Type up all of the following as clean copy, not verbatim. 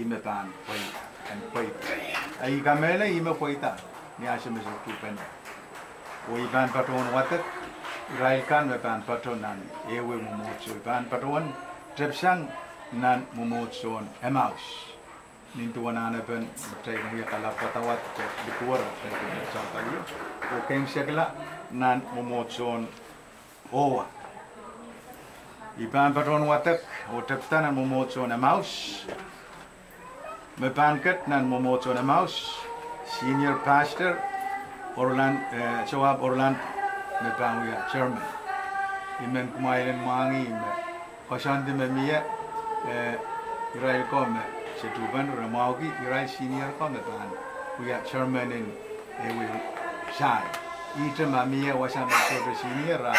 ime pan poi and poi ai kamela ime poita ni asem so tupen o iban patron watak Israel kan me pan patron nan ewe mumotso pan patron trepsang nan mumotson emaus nin tuana na pen trai ngi kala patawat di kuara trai ko sampai o kem sekla nan mumotson owa iban patron watak o treptan nan mumotson emaus me panket nan momotso na maus senior pastor Orland me panguya chairman imen kumailen mangi me kosandi me mia Israel ko me setuban ramaugi Israel senior ko me pan kuya chairman in ewi sai ite ma mia wasan me senior ra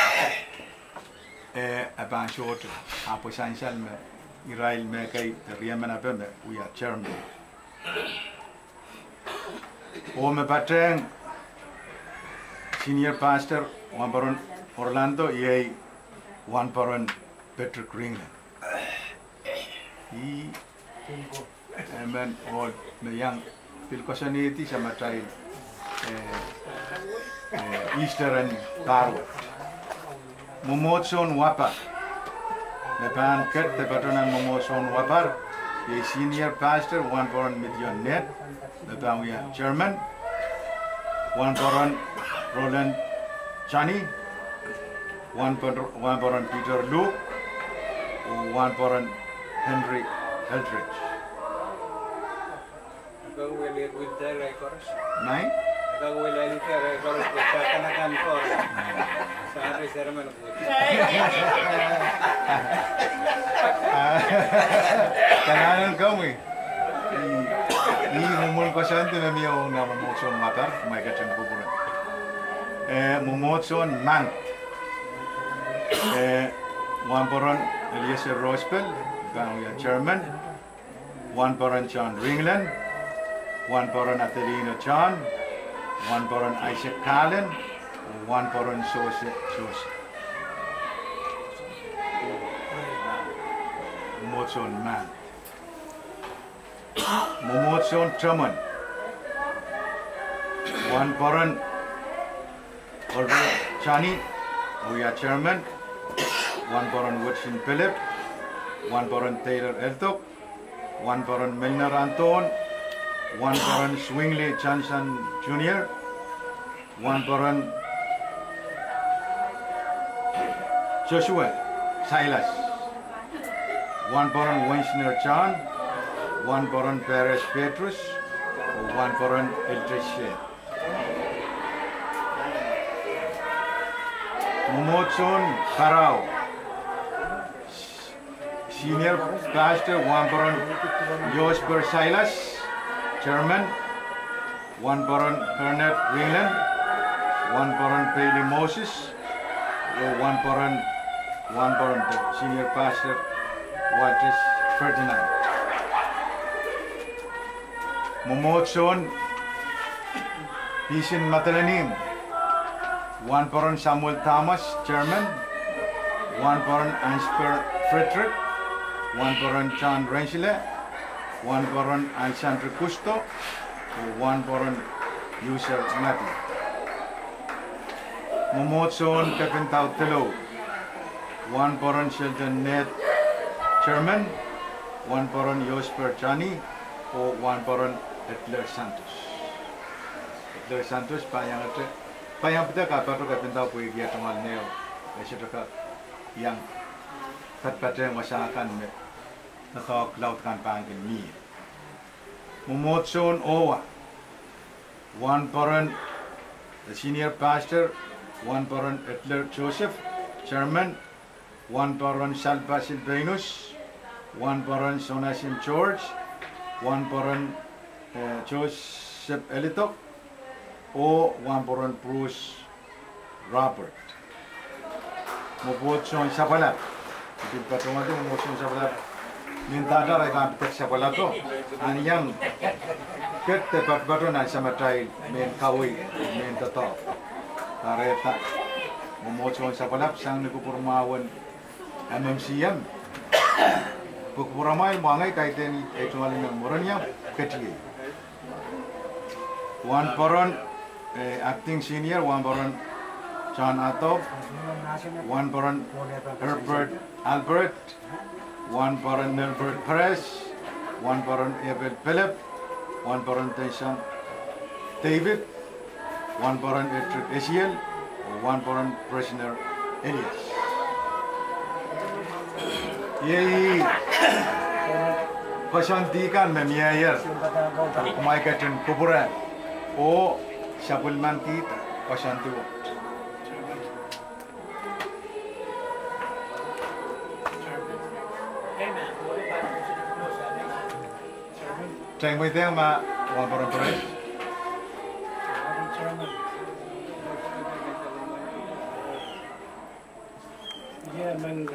aban short apo sansal me Israel me kai riamana pembe uya chairman o me pateng senior pastor one paron Orlando ye one paron Patrick Ringland I amen all me yang pilkosaniti sa matay Easter and Tarwat Momotson Wapa me pan ket te patronan Momotson Wapar ye senior pastor one paron Midian net me pan we chairman one paron Roland Chani one paron Peter Luke one paron Henry Eldridge Kung will with the records nine kung will edit the records kanakan ko sa ating sermon po kananan kami ni humul pasante na miyo na momotson matar may kacang kuburan momotson man one paron Eliezer Rospel bang chairman one paron John Ringland one paron Atelino John one paron Isaac Callen one paron Joseph Momotson man Momotson Truman one paron Chani we are chairman one paron Woodson Philip one paron Taylor Eltok one paron Milner Anton one paron Swingley Johnson Jr. one paron Joshua Silas one paron Winsner John one paron Perez Petrus one paron Eldridge Shea Momotson Parao senior pastor one paron Josper Silas chairman one paron Bernard Ringland one paron Paley Moses one paron the senior pastor Walter Ferdinand Momotson Pisin Matalanim one paron Samuel Thomas chairman one paron Ansper Frederick one paron John Rensselaer one paron Alexandre Custo one paron User Matthew Momotson Kapintao Telo one paron Sheldon Ned chairman one paron Josper Chani one paron Edler Santos payang pita kapato kapintao po igiya tumal neo ka yang patpateng masakan me nakaklaut kan pangin mi Momotson Owa one paron the senior pastor one paron Edler Joseph chairman one paron Salva Silvanus one paron Sonasim George one paron Joseph Elitok one paron Bruce Robert Momotson Sapalat di patungan tu Momotson Sapalat minta ada rakan petek Sapalat tu yang ket tepat patungan sama trai men kawi men tetap kareta Momotson Sapalat sang negupurmawan MMCM Weikupwur mangai kaiten actually morania ketiye. One Poron acting senior, one Poron John Atop, one Poron Herbert Albert, one Poron Nelbert Perez, one Poron Abel Philip, one Poron Tyson David, one Poron Edric Esiel, one Poron Prisoner Elias. Yei pasantikan memiayar kumai katen kuburan o sapulman kita pasanti wo. Teng mo iteng ma one Poron Perez. Yeah, man.